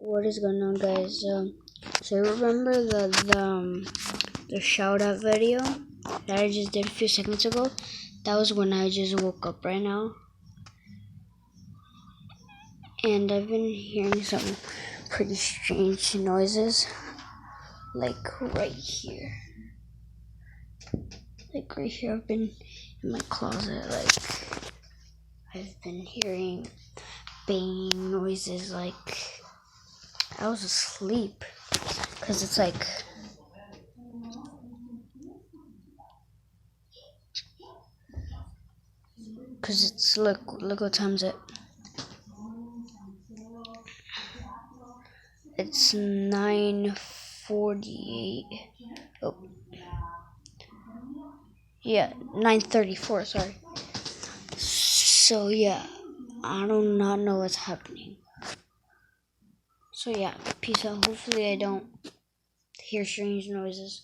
What is going on, guys? So remember the shout out video that I just did a few seconds ago? That was when I just woke up right now, and I've been hearing some pretty strange noises, like right here. Like right here, I've been in my closet. Like I've been hearing banging noises. Like I was asleep, cause it's like. Cause it's look what time's it. It's 9:48. Oh, yeah, 9:34. Sorry. So yeah, I do not know what's happening. So yeah, peace out. Hopefully I don't hear strange noises.